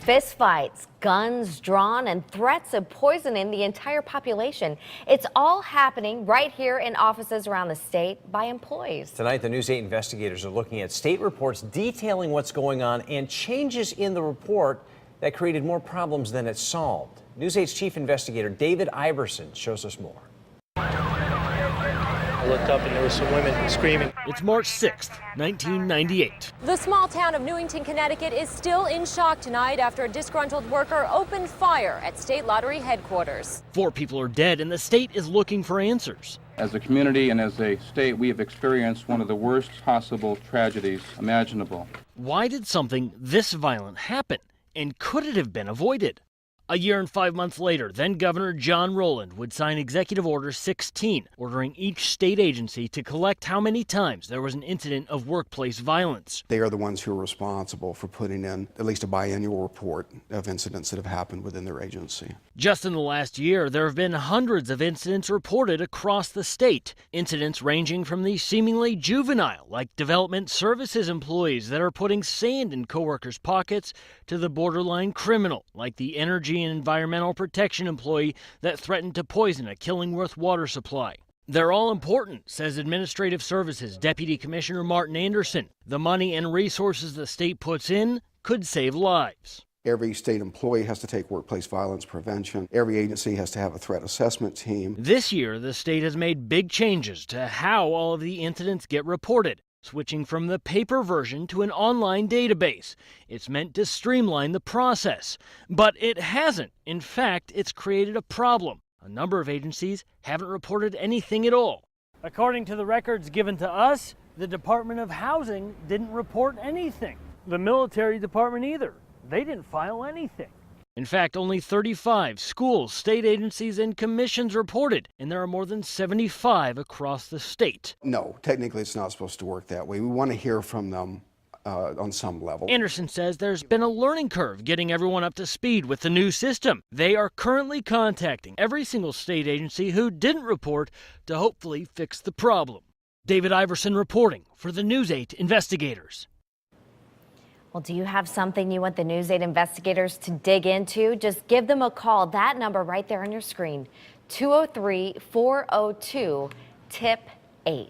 Fistfights, guns drawn, and threats of poisoning the entire population. It's all happening right here in offices around the state by employees. Tonight, the News 8 investigators are looking at state reports detailing what's going on and changes in the report that created more problems than it solved. News 8's chief investigator David Iverson shows us more. I looked up and there were some women screaming. It's March 6th, 1998. The small town of Newington, Connecticut is still in shock tonight after a disgruntled worker opened fire at state lottery headquarters. 4 people are dead and the state is looking for answers. As a community and as a state, we have experienced one of the worst possible tragedies imaginable. Why did something this violent happen? And could it have been avoided? A year and 5 months later, then Governor John Rowland would sign Executive Order 16, ordering each state agency to collect how many times there was an incident of workplace violence. They are the ones who are responsible for putting in at least a biannual report of incidents that have happened within their agency. Just in the last year, there have been hundreds of incidents reported across the state. Incidents ranging from the seemingly juvenile, like development services employees that are putting sand in coworkers' pockets, to the borderline criminal, like the energy and environmental protection employee that threatened to poison a Killingworth water supply. They're all important, says Administrative Services Deputy Commissioner Martin Anderson. The money and resources the state puts in could save lives. Every state employee has to take workplace violence prevention. Every agency has to have a threat assessment team. This year, the state has made big changes to how all of the incidents get reported, switching from the paper version to an online database. It's meant to streamline the process, but it hasn't. In fact, it's created a problem. A number of agencies haven't reported anything at all. According to the records given to us, the Department of Housing didn't report anything. The military department either. They didn't file anything. In fact, only 35 schools, state agencies, and commissions reported, and there are more than 75 across the state. No, technically it's not supposed to work that way. We want to hear from them on some level. Anderson says there's been a learning curve getting everyone up to speed with the new system. They are currently contacting every single state agency who didn't report to hopefully fix the problem. David Iverson reporting for the News 8 investigators. Well, do you have something you want the News 8 investigators to dig into? Just give them a call. That number right there on your screen, 203-402-TIP-8.